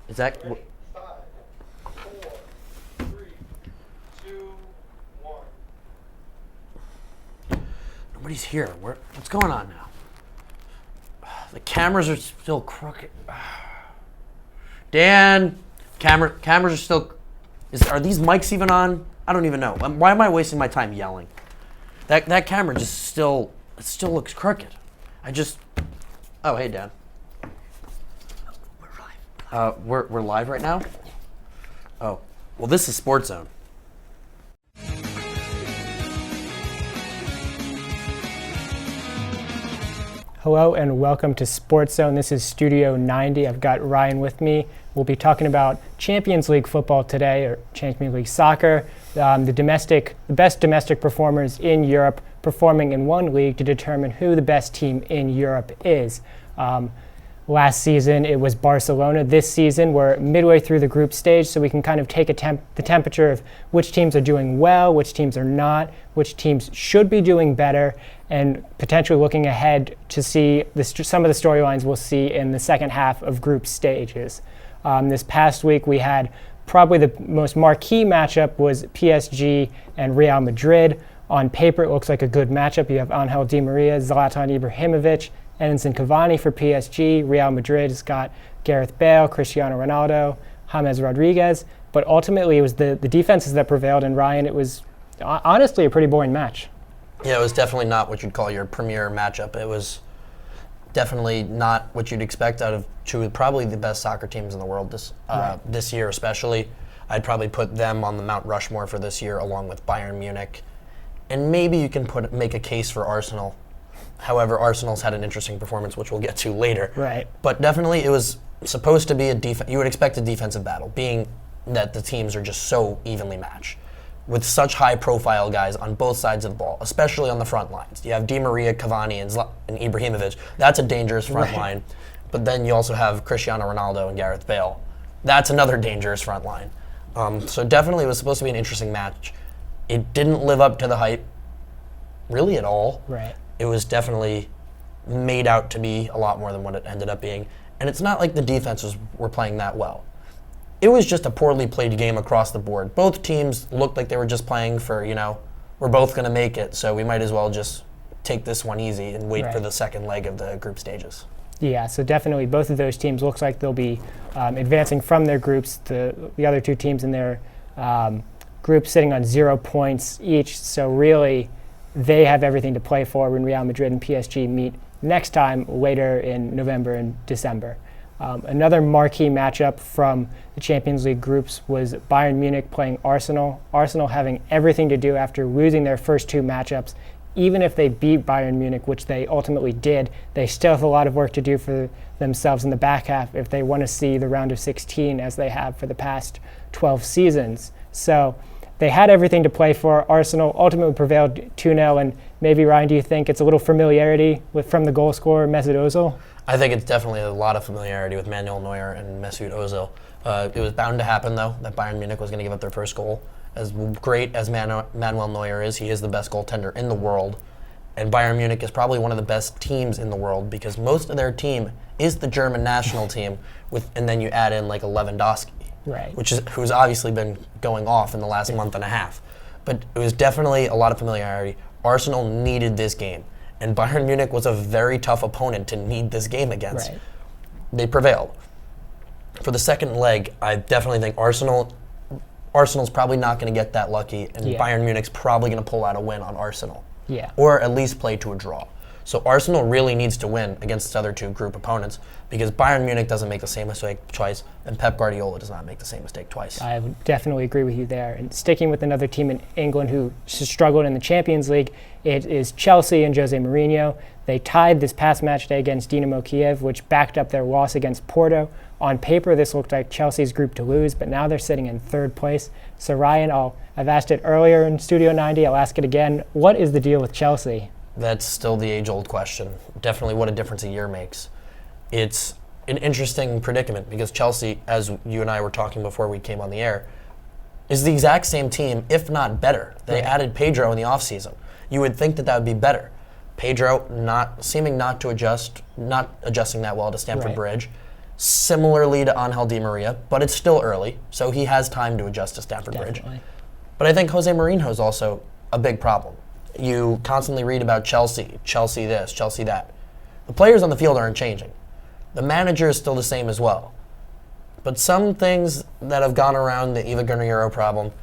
Is that? Ready? 5, 4, 3, 2, 1. Nobody's here. What's going on now? The cameras are still crooked. Dan, cameras are still. Are these mics even on? I don't even know. Why am I wasting my time yelling? That camera just still looks crooked. Oh, hey, Dan. We're live. We're live right now? Oh, well, this is SportsZone. Hello and welcome to SportsZone. This is Studio 90. I've got Ryan with me. We'll be talking about Champions League football today, or Champions League soccer. The best domestic performers in Europe performing in one league to determine who the best team in Europe is. Last season it was Barcelona. This season we're midway through the group stage, so we can kind of take the temperature of which teams are doing well, which teams are not, which teams should be doing better, and potentially looking ahead to see some of the storylines we'll see in the second half of group stages. This past week we had probably the most marquee matchup was PSG and Real Madrid. On paper it looks like a good matchup. You have Angel Di Maria, Zlatan Ibrahimovic, Edinson Cavani for PSG. Real Madrid has got Gareth Bale, Cristiano Ronaldo, James Rodriguez. But ultimately it was the defenses that prevailed, and Ryan, it was honestly a pretty boring match. Yeah, it was definitely not what you'd call your premier matchup. It was definitely not what you'd expect out of probably the best soccer teams in the world this year especially. I'd probably put them on the Mount Rushmore for this year along with Bayern Munich. And maybe you can make a case for Arsenal. However, Arsenal's had an interesting performance, which we'll get to later. Right. But definitely it was supposed to be you would expect a defensive battle, being that the teams are just so evenly matched, with such high-profile guys on both sides of the ball, especially on the front lines. You have Di Maria, Cavani, and Ibrahimovic. That's a dangerous front line. But then you also have Cristiano Ronaldo and Gareth Bale. That's another dangerous front line. So definitely it was supposed to be an interesting match. It didn't live up to the hype, really at all. Right. It was definitely made out to be a lot more than what it ended up being. And it's not like the defenses were playing that well. It was just a poorly played game across the board. Both teams looked like they were just playing for, we're both going to make it, so we might as well just take this one easy and wait for the second leg of the group stages. Yeah, so definitely both of those teams looks like they'll be advancing from their groups. The other two teams in their group sitting on 0 points each, so really they have everything to play for when Real Madrid and PSG meet next time later in November and December. Another marquee matchup from the Champions League groups was Bayern Munich playing Arsenal. Arsenal having everything to do after losing their first two matchups. Even if they beat Bayern Munich, which they ultimately did, they still have a lot of work to do for themselves in the back half if they want to see the round of 16 as they have for the past 12 seasons. So they had everything to play for. Arsenal ultimately prevailed 2-0, and maybe, Ryan, do you think it's a little familiarity from the goal scorer, Mesut Ozil? I think it's definitely a lot of familiarity with Manuel Neuer and Mesut Ozil. It was bound to happen, though, that Bayern Munich was going to give up their first goal. As great as Manuel Neuer is, he is the best goaltender in the world. And Bayern Munich is probably one of the best teams in the world because most of their team is the German national team, and then you add in like a Lewandowski, right, who's obviously been going off in the last month and a half. But it was definitely a lot of familiarity. Arsenal needed this game, and Bayern Munich was a very tough opponent to need this game against. Right. They prevailed. For the second leg, I definitely think Arsenal's probably not going to get that lucky, and Bayern Munich's probably going to pull out a win on Arsenal. Yeah. Or at least play to a draw. So Arsenal really needs to win against the other two group opponents because Bayern Munich doesn't make the same mistake twice, and Pep Guardiola does not make the same mistake twice. I would definitely agree with you there. And sticking with another team in England who struggled in the Champions League, it is Chelsea and Jose Mourinho. They tied this past match day against Dinamo Kiev, which backed up their loss against Porto. On paper, this looked like Chelsea's group to lose, but now they're sitting in third place. So Ryan, I've asked it earlier in Studio 90, I'll ask it again. What is the deal with Chelsea? That's still the age-old question. Definitely what a difference a year makes. It's an interesting predicament because Chelsea, as you and I were talking before we came on the air, is the exact same team, if not better. They added Pedro in the offseason. You would think that would be better. Pedro not adjusting that well to Stamford Bridge. similarly to Angel Di Maria, but it's still early, so he has time to adjust to Stamford Bridge. But I think Jose Mourinho is also a big problem. You constantly read about Chelsea this, Chelsea that. The players on the field aren't changing. The manager is still the same as well. But some things that have gone around the Eva Guerrero problem,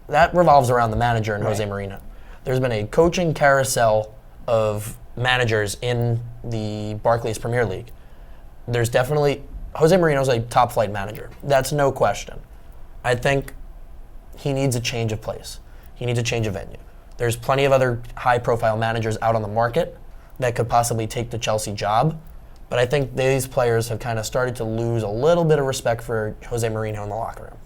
that revolves around the manager and Jose Mourinho. There's been a coaching carousel of managers in the Barclays Premier League. There's definitely, Jose Mourinho's a top flight manager. That's no question. I think he needs a change of place. He needs a change of venue. There's plenty of other high profile managers out on the market that could possibly take the Chelsea job. But I think these players have kind of started to lose a little bit of respect for Jose Mourinho in the locker room.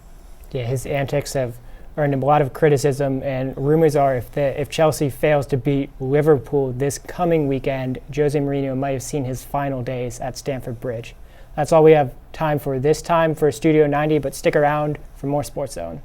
Yeah, his antics have earned him a lot of criticism, and rumors are if Chelsea fails to beat Liverpool this coming weekend, Jose Mourinho might have seen his final days at Stamford Bridge. That's all we have time for this time for Studio 90, but stick around for more Sports Zone.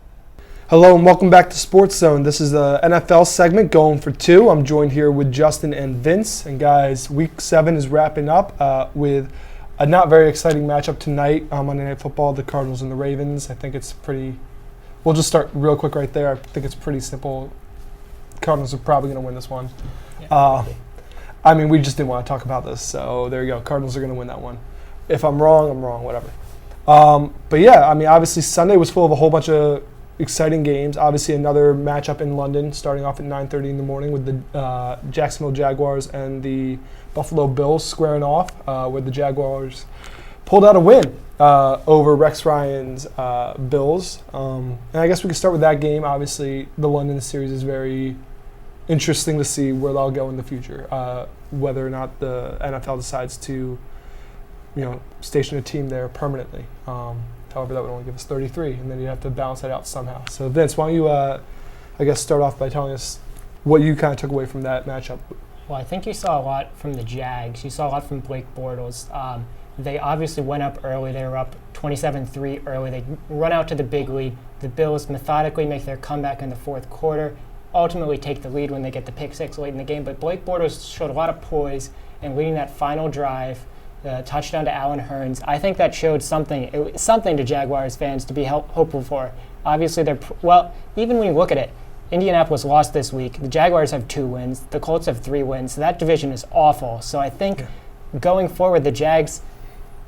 Hello and welcome back to Sports Zone. This is the NFL segment going for two. I'm joined here with Justin and Vince. And guys, Week 7 is wrapping up with a not very exciting matchup tonight on Monday Night Football, the Cardinals and the Ravens. I think it's pretty... We'll just start real quick right there. I think it's pretty simple. Cardinals are probably going to win this one. Yeah, I mean, we just didn't want to talk about this, so there you go. Cardinals are going to win that one. If I'm wrong, whatever. But yeah, I mean, obviously Sunday was full of a whole bunch of exciting games. Obviously another matchup in London starting off at 9:30 in the morning with the Jacksonville Jaguars and the Buffalo Bills squaring off, where the Jaguars pulled out a win over Rex Ryan's Bills. And I guess we can start with that game. Obviously, the London series is very interesting to see where they'll go in the future, whether or not the NFL decides to, station a team there permanently. However, that would only give us 33, and then you'd have to balance that out somehow. So, Vince, why don't you, start off by telling us what you kind of took away from that matchup? Well, I think you saw a lot from the Jags. You saw a lot from Blake Bortles. They obviously went up early. They were up 27-3 early. They run out to the big lead. The Bills methodically make their comeback in the fourth quarter, ultimately take the lead when they get the pick six late in the game. But Blake Bortles showed a lot of poise in leading that final drive, the touchdown to Allen Hurns. I think that showed something to Jaguars fans to be hopeful for. Obviously, even when you look at it, Indianapolis lost this week. The Jaguars have 2 wins. The Colts have 3 wins. So that division is awful. So I think going forward, the Jags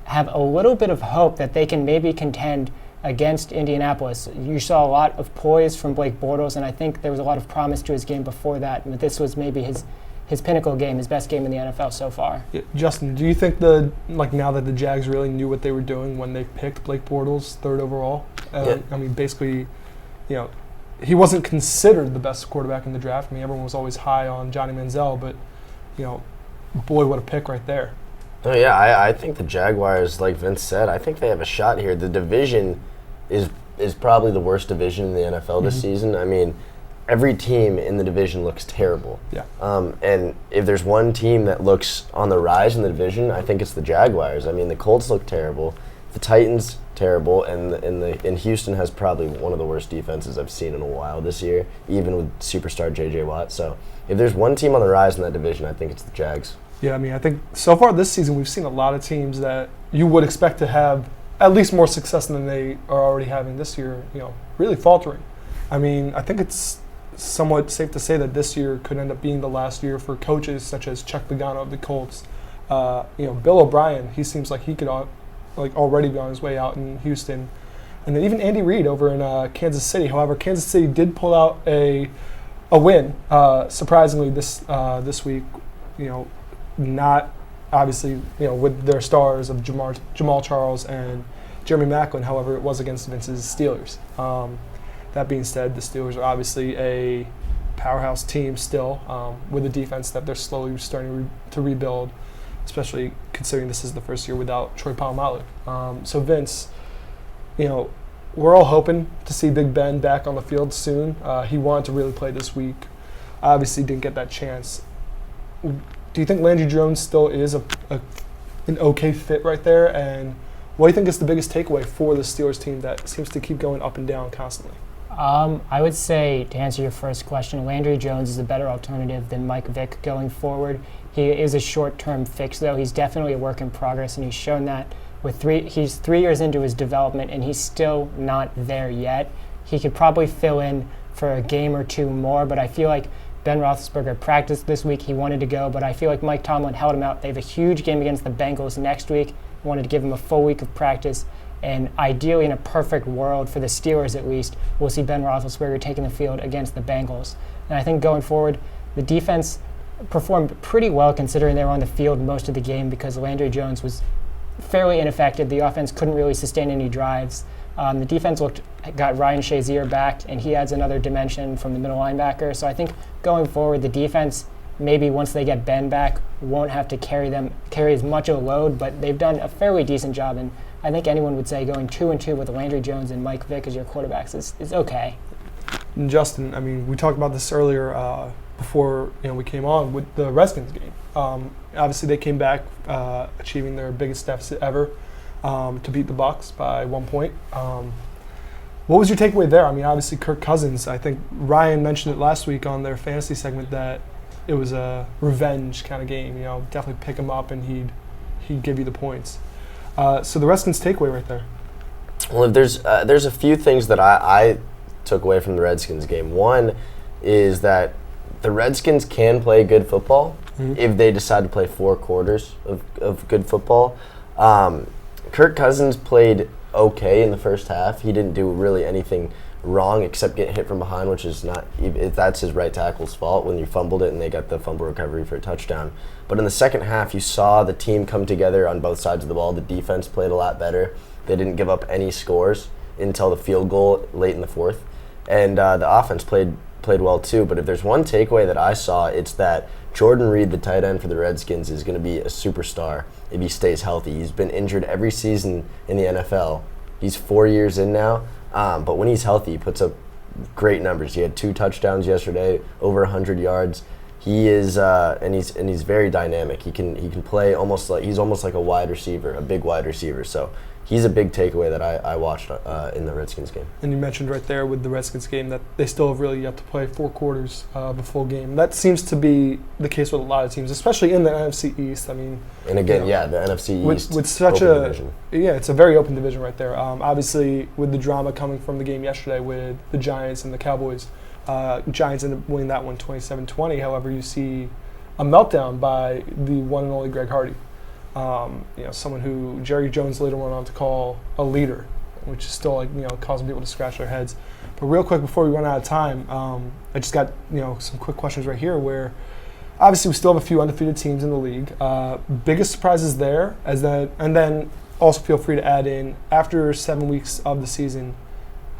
have a little bit of hope that they can maybe contend against Indianapolis. You saw a lot of poise from Blake Bortles, and I think there was a lot of promise to his game before that. And this was maybe his pinnacle game, his best game in the NFL so far. Yeah, Justin, do you think now that the Jags really knew what they were doing when they picked Blake Bortles 3rd overall? I mean, basically, he wasn't considered the best quarterback in the draft. I mean, everyone was always high on Johnny Manziel, but, boy, what a pick right there. Oh, yeah, I think the Jaguars, like Vince said, I think they have a shot here. The division is probably the worst division in the NFL this season. I mean, every team in the division looks terrible. Yeah. And if there's one team that looks on the rise in the division, I think it's the Jaguars. I mean, the Colts look terrible. The Titans, terrible. And Houston has probably one of the worst defenses I've seen in a while this year, even with superstar J.J. Watt. So if there's one team on the rise in that division, I think it's the Jags. Yeah, I mean, I think so far this season we've seen a lot of teams that you would expect to have at least more success than they are already having this year, really faltering. I mean, I think it's somewhat safe to say that this year could end up being the last year for coaches such as Chuck Pagano of the Colts. Bill O'Brien, he seems like he could already be on his way out in Houston. And then even Andy Reid over in Kansas City. However, Kansas City did pull out a win, surprisingly, this week. Not obviously, with their stars of Jamal Charles and Jeremy Maclin. However, it was against Vince's Steelers. That being said, the Steelers are obviously a powerhouse team still, with a defense that they're slowly starting to rebuild, especially considering this is the first year without Troy Polamalu. So Vince, we're all hoping to see Big Ben back on the field soon. He wanted to really play this week. Obviously didn't get that chance. Do you think Landry Jones still is an okay fit right there? And what do you think is the biggest takeaway for the Steelers team that seems to keep going up and down constantly? I would say, to answer your first question, Landry Jones is a better alternative than Mike Vick going forward. He is a short-term fix, though. He's definitely a work in progress, and he's shown that he's 3 years into his development and he's still not there yet. He could probably fill in for a game or two more, but I feel like Ben Roethlisberger practiced this week. He wanted to go, but I feel like Mike Tomlin held him out. They have a huge game against the Bengals next week. He wanted to give him a full week of practice. And ideally, in a perfect world, for the Steelers at least, we'll see Ben Roethlisberger taking the field against the Bengals. And I think going forward, the defense performed pretty well considering they were on the field most of the game because Landry Jones was fairly ineffective. The offense couldn't really sustain any drives. The defense got Ryan Shazier back, and he adds another dimension from the middle linebacker. So I think going forward, the defense, maybe once they get Ben back, won't have to carry as much of a load, but they've done a fairly decent job. And I think anyone would say going 2-2 with Landry Jones and Mike Vick as your quarterbacks is okay. And Justin, I mean, we talked about this earlier before we came on with the Redskins game. Obviously, they came back achieving their biggest deficit ever to beat the Bucs by 1 point. What was your takeaway there? I mean, obviously, Kirk Cousins. I think Ryan mentioned it last week on their fantasy segment that it was a revenge kind of game. Definitely pick him up and he'd give you the points. So the Redskins takeaway right there. Well, there's a few things that I took away from the Redskins game. One is that the Redskins can play good football if they decide to play 4 quarters of good football. Kirk Cousins played okay in the first half. He didn't do really anything wrong except get hit from behind, which is that's his right tackle's fault when you fumbled it and they got the fumble recovery for a touchdown. But in the second half, you saw the team come together on both sides of the ball. The defense played a lot better. They didn't give up any scores until the field goal late in the fourth. And the offense played well too. But if there's one takeaway that I saw, it's that Jordan Reed, the tight end for the Redskins, is going to be a superstar if he stays healthy. He's been injured every season in the NFL. He's 4 years in now. But when he's healthy, he puts up great numbers. He had 2 touchdowns yesterday, over 100 yards. He is, and he's very dynamic. He can play he's almost like a wide receiver, a big wide receiver. So he's a big takeaway that I watched in the Redskins game. And you mentioned right there with the Redskins game that they still have really yet to play 4 quarters of a full game. That seems to be the case with a lot of teams, especially in the NFC East. I mean, and again, the NFC East with such open division. It's a very open division right there. Obviously, with the drama coming from the game yesterday with the Giants and the Cowboys, Giants ended up winning that one 27-20. However, you see a meltdown by the one and only Greg Hardy. Someone who Jerry Jones later went on to call a leader, which is still causing people to scratch their heads. But real quick before we run out of time, I just got some quick questions right here where obviously we still have a few undefeated teams in the league. Biggest surprises there, and then also feel free to add in after 7 weeks of the season,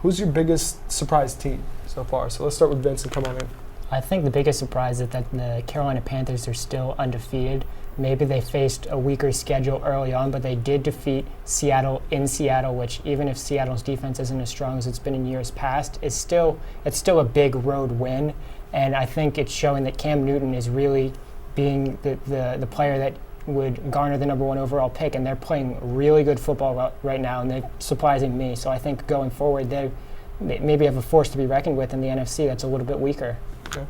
who's your biggest surprise team so far? So let's start with Vince and come on in. I think the biggest surprise is that the Carolina Panthers are still undefeated. Maybe they faced a weaker schedule early on, but they did defeat Seattle in Seattle, which even if Seattle's defense isn't as strong as it's been in years past, it's still a big road win. And I think it's showing that Cam Newton is really being the player that would garner the #1 overall pick, and they're playing really good football right now, and they're surprising me. So I think going forward, they maybe have a force to be reckoned with in the NFC that's a little bit weaker. Okay.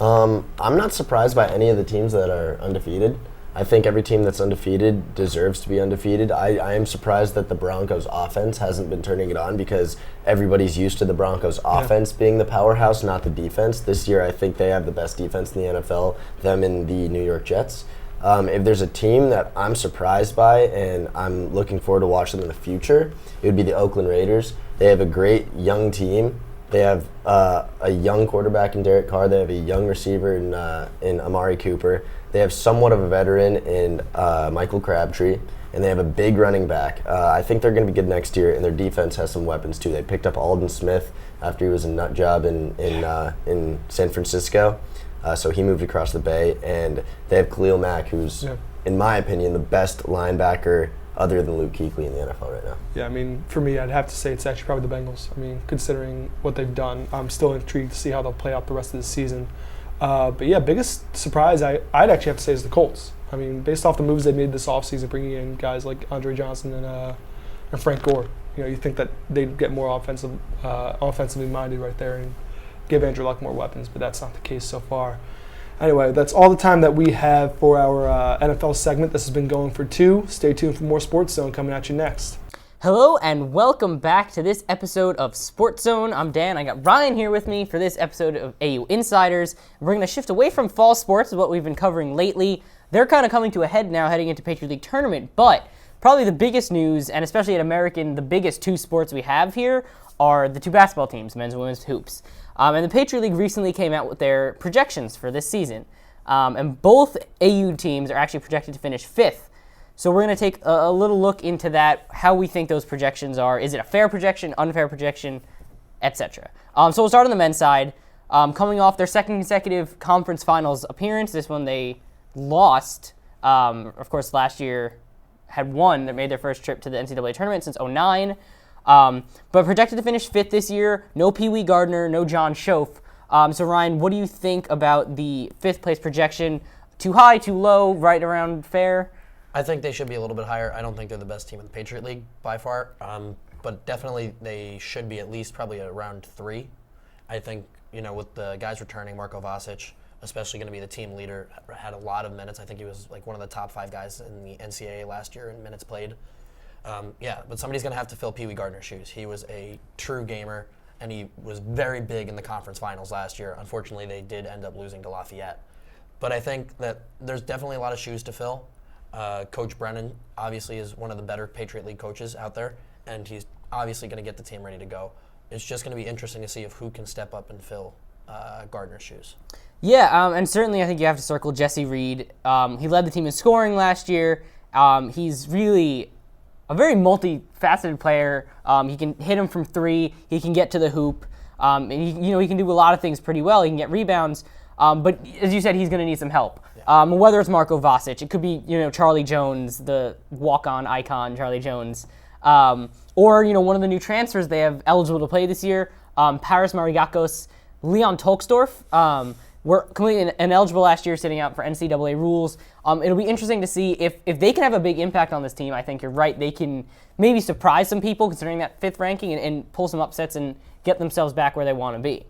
I'm not surprised by any of the teams that are undefeated. I think every team that's undefeated deserves to be undefeated. I am surprised that the Broncos offense hasn't been turning it on because everybody's used to the Broncos offense being the powerhouse, not the defense. This year, I think they have the best defense in the NFL, them and the New York Jets. If there's a team that I'm surprised by and I'm looking forward to watching them in the future, it would be the Oakland Raiders. They have a great young team. They have a young quarterback in Derek Carr. They have a young receiver in Amari Cooper. They have somewhat of a veteran in Michael Crabtree, and they have a big running back. I think they're going to be good next year, and their defense has some weapons too. They picked up Aldon Smith after he was a nut job in San Francisco, so he moved across the Bay, and they have Khalil Mack, who's, in my opinion, the best linebacker other than Luke Kuechly in the NFL right now. Yeah, I mean, for me, I'd have to say it's actually probably the Bengals. I mean, considering what they've done, I'm still intrigued to see how they'll play out the rest of the season. But yeah, biggest surprise I'd actually have to say is the Colts. I mean, based off the moves they made this offseason, bringing in guys like Andre Johnson and Frank Gore, you think that they'd get more offensively minded right there and give Andrew Luck more weapons, but that's not the case so far. Anyway, that's all the time that we have for our NFL segment. This has been going for 2. Stay tuned for more Sports Zone coming at you next. Hello and welcome back to this episode of Sports Zone. I'm Dan. I got Ryan here with me for this episode of AU Insiders. We're going to shift away from fall sports, what we've been covering lately. They're kind of coming to a head now heading into Patriot League tournament, but probably the biggest news, and especially at American, the biggest 2 sports we have here are the 2 basketball teams, men's and women's hoops. And the Patriot League recently came out with their projections for this season. And both AU teams are actually projected to finish 5th. So we're going to take a little look into that, how we think those projections are. Is it a fair projection, unfair projection, etc. So we'll start on the men's side. Coming off their second consecutive conference finals appearance, this one they lost. Of course, last year had won. They made their first trip to the NCAA tournament since 2009. But projected to finish 5th this year. No Pee Wee Gardner, no John Schoaf. So Ryan, what do you think about the 5th place projection? Too high, too low, right around fair? I think they should be a little bit higher. I don't think they're the best team in the Patriot League by far, but definitely they should be at least probably around 3. I think, with the guys returning, Marko Vasic, especially going to be the team leader, had a lot of minutes. I think he was like one of the top 5 guys in the NCAA last year in minutes played. But somebody's going to have to fill Pee Wee Gardner's shoes. He was a true gamer, and he was very big in the conference finals last year. Unfortunately, they did end up losing to Lafayette. But I think that there's definitely a lot of shoes to fill. Coach Brennan obviously is one of the better Patriot League coaches out there, and he's obviously going to get the team ready to go. It's just going to be interesting to see if who can step up and fill Gardner's shoes. Yeah, and certainly I think you have to circle Jesse Reed. He led the team in scoring last year. He's really a very multifaceted player. He can hit him from 3. He can get to the hoop. And he can do a lot of things pretty well. He can get rebounds. But as you said, he's going to need some help. Whether it's Marko Vasic, it could be Charlie Jones, the walk-on icon Charlie Jones, or one of the new transfers they have eligible to play this year, Paris Mariakos, Leon Tolksdorf. Were completely ineligible last year, sitting out for NCAA rules. It'll be interesting to see if they can have a big impact on this team. I think you're right. They can maybe surprise some people considering that 5th ranking and pull some upsets and get themselves back where they want to be.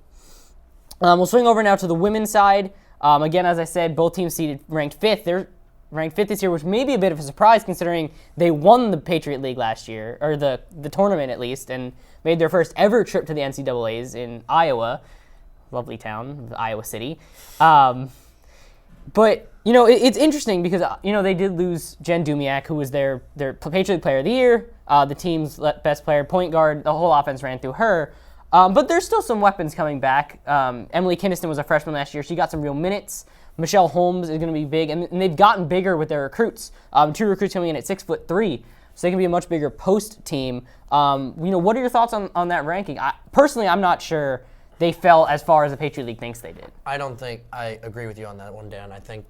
We'll swing over now to the women's side. Again, as I said, both teams ranked 5th. They're ranked 5th this year, which may be a bit of a surprise considering they won the Patriot League last year, or the tournament at least, and made their first ever trip to the NCAAs in Iowa. Lovely town, Iowa City. But, it's interesting because, they did lose Jen Dumiak, who was their Patriot League Player of the Year, the team's best player, point guard. The whole offense ran through her. But there's still some weapons coming back. Emily Kinniston was a freshman last year. She got some real minutes. Michelle Holmes is going to be big. And they've gotten bigger with their recruits. 2 recruits coming in at 6'3", so they can be a much bigger post team. What are your thoughts on that ranking? Personally, I'm not sure they fell as far as the Patriot League thinks they did. I don't think I agree with you on that one, Dan. I think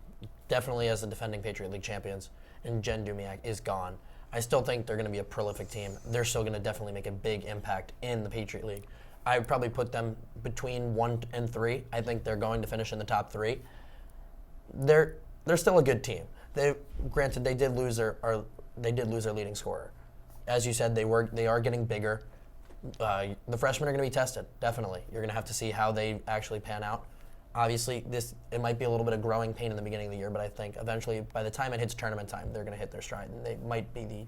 definitely as the defending Patriot League champions, and Jen Dumiak is gone, I still think they're going to be a prolific team. They're still going to definitely make a big impact in the Patriot League. I would probably put them between 1 and 3. I think they're going to finish in the top 3. They're still a good team. Granted, they did lose their leading scorer. As you said, they are getting bigger. The freshmen are going to be tested, definitely. You're going to have to see how they actually pan out. Obviously, it might be a little bit of growing pain in the beginning of the year, but I think eventually, by the time it hits tournament time, they're going to hit their stride, and they might be the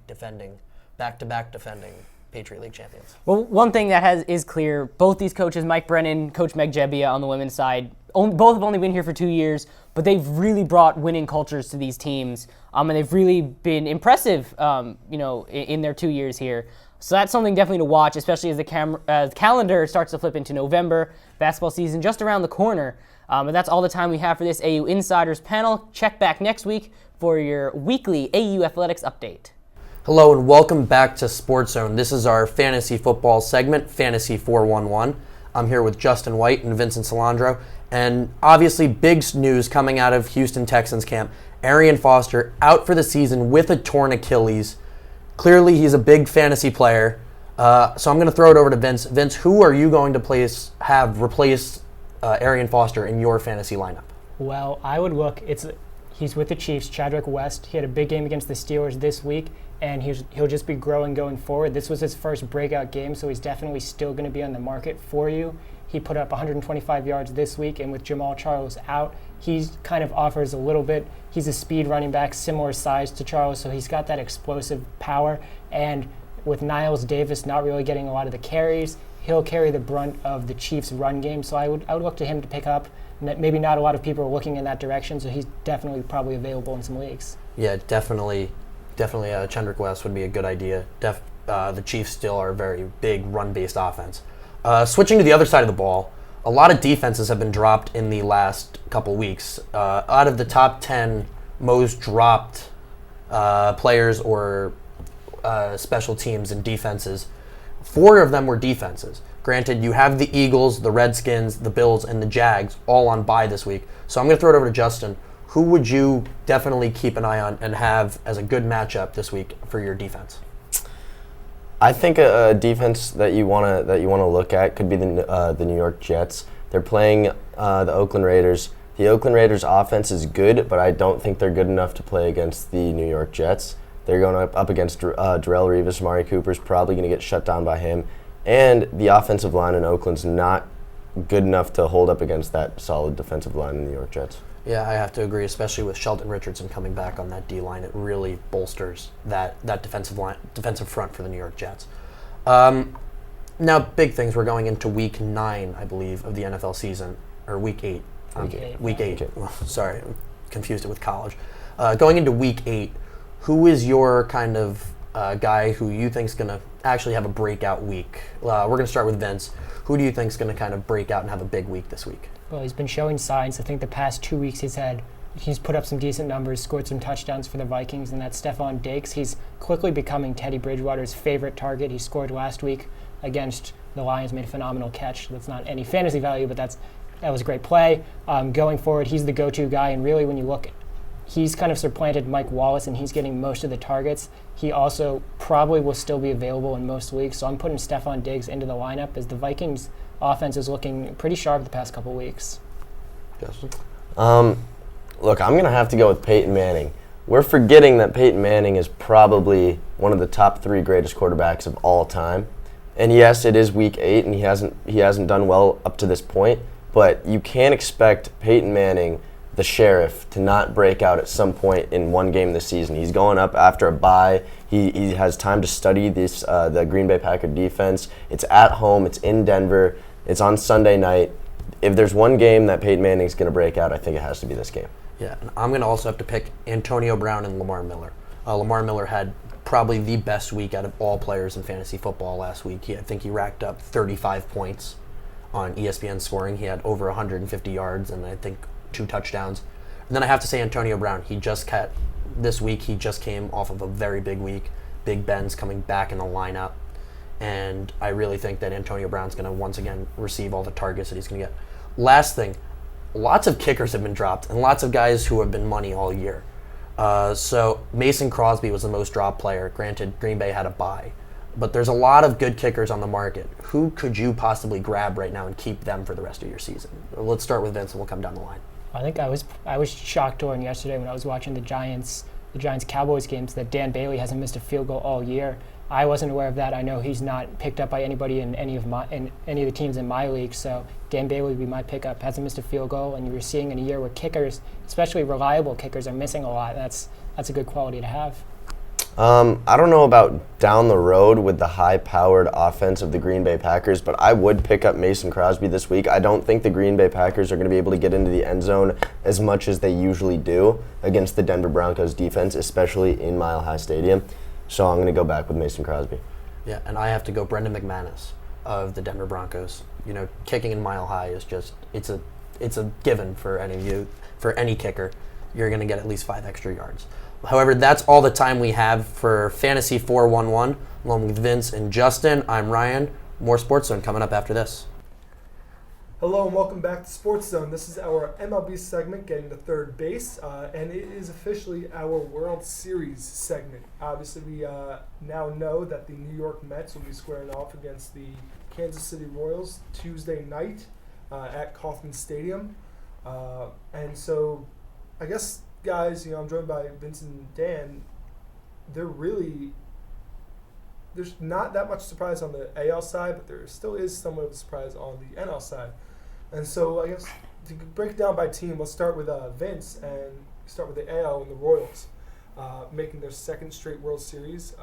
back-to-back defending Patriot League champions. Well, one thing that is clear, both these coaches, Mike Brennan, Coach Meg Jebbia on the women's side, both have only been here for 2 years, but they've really brought winning cultures to these teams, and they've really been impressive, in their 2 years here. So that's something definitely to watch, especially as the calendar starts to flip into November. Basketball season just around the corner. But that's all the time we have for this AU Insiders panel. Check back next week for your weekly AU Athletics update. Hello and welcome back to Sports Zone. This is our fantasy football segment, Fantasy 411. I'm here with Justin White and Vincent Salandro. And obviously big news coming out of Houston Texans camp. Arian Foster out for the season with a torn Achilles. Clearly, he's a big fantasy player. So I'm going to throw it over to Vince. Vince, who are you going to have replace Arian Foster in your fantasy lineup? Well, I would look. He's with the Chiefs, Chadwick West. He had a big game against the Steelers this week, and he'll just be growing going forward. This was his first breakout game, so he's definitely still going to be on the market for you. He put up 125 yards this week, and with Jamal Charles out, he kind of offers a little bit. He's a speed running back, similar size to Charles, so he's got that explosive power. And with Niles Davis not really getting a lot of the carries, he'll carry the brunt of the Chiefs' run game. So I would look to him to pick up. Maybe not a lot of people are looking in that direction, so he's definitely probably available in some leagues. Yeah, definitely. Chendrick West would be a good idea. The Chiefs still are a very big run-based offense. Switching to the other side of the ball, a lot of defenses have been dropped in the last couple weeks. Out of the top 10 most dropped players or special teams and defenses, 4 of them were defenses. Granted, you have the Eagles, the Redskins, the Bills, and the Jags all on bye this week. So I'm going to throw it over to Justin. Who would you definitely keep an eye on and have as a good matchup this week for your defense? I think a defense that you want to look at could be the New York Jets. They're playing the Oakland Raiders. The Oakland Raiders offense is good, but I don't think they're good enough to play against the New York Jets. They're going up against Darrelle Revis. Amari Cooper's probably going to get shut down by him. And the offensive line in Oakland's not good enough to hold up against that solid defensive line in the New York Jets. Yeah, I have to agree, especially with Sheldon Richardson coming back on that D-line. It really bolsters that defensive front for the New York Jets. Now, big things. We're going into Week 9, I believe, of the NFL season, or Week 8. Week 8. Well, sorry, I confused it with college. Going into Week 8, who is your kind of guy who you think is going to actually have a breakout week? We're going to start with Vince. Who do you think is going to kind of break out and have a big week this week? Well, he's been showing signs. I think the past 2 weeks he's put up some decent numbers, scored some touchdowns for the Vikings, and that's Stephon Diggs. He's quickly becoming Teddy Bridgewater's favorite target. He scored last week against the Lions, made a phenomenal catch. That's not any fantasy value, but that was a great play. Going forward, he's the go-to guy, and really when you look, he's kind of supplanted Mike Wallace, and he's getting most of the targets. He also probably will still be available in most leagues, so I'm putting Stephon Diggs into the lineup as the Vikings offense is looking pretty sharp the past couple weeks. Justin? Look, I'm going to have to go with Peyton Manning. We're forgetting that Peyton Manning is probably one of the top 3 greatest quarterbacks of all time. And yes, it is Week 8, and he hasn't done well up to this point, but you can't expect Peyton Manning, the sheriff, to not break out at some point in one game this season. He's going up after a bye. He has time to study the Green Bay Packer defense. It's at home. It's in Denver. It's on Sunday night. If there's one game that Peyton Manning's going to break out, I think it has to be this game. Yeah, and I'm going to also have to pick Antonio Brown and Lamar Miller. Lamar Miller had probably the best week out of all players in fantasy football last week. I think he racked up 35 points on ESPN scoring. He had over 150 yards and I think 2 touchdowns. And then I have to say Antonio Brown. This week he just came off of a very big week. Big Ben's coming back in the lineup. And I really think that Antonio Brown's going to once again receive all the targets that he's going to get. Last thing, lots of kickers have been dropped and lots of guys who have been money all year. So Mason Crosby was the most dropped player. Granted, Green Bay had a bye. But there's a lot of good kickers on the market. Who could you possibly grab right now and keep them for the rest of your season? Let's start with Vince and we'll come down the line. I think I was shocked to learn yesterday when I was watching the Giants-Cowboys games that Dan Bailey hasn't missed a field goal all year. I wasn't aware of that. I know he's not picked up by anybody in any of the teams in my league. So Dan Bailey would be my pickup. Hasn't missed a field goal, and you're seeing in a year where kickers, especially reliable kickers, are missing a lot. That's a good quality to have. I don't know about down the road with the high-powered offense of the Green Bay Packers, but I would pick up Mason Crosby this week. I don't think the Green Bay Packers are going to be able to get into the end zone as much as they usually do against the Denver Broncos defense, especially in Mile High Stadium. So I'm going to go back with Mason Crosby. Yeah, and I have to go Brendan McManus of the Denver Broncos. You know, kicking in Mile High is just it's a given for any kicker. You're going to get at least 5 extra yards. However, that's all the time we have for Fantasy 411. Along with Vince and Justin, I'm Ryan. More Sports Zone coming up after this. Hello and welcome back to Sports Zone. This is our MLB segment, getting to third base, and it is officially our World Series segment. Obviously, we now know that the New York Mets will be squaring off against the Kansas City Royals Tuesday night at Kauffman Stadium. And so, I guess, guys, I'm joined by Vince and Dan. They're really there's not that much surprise on the AL side, but there still is somewhat of a surprise on the NL side. And so I guess to break it down by team, let's start with Vince and start with the AL and the Royals, making their second straight World Series,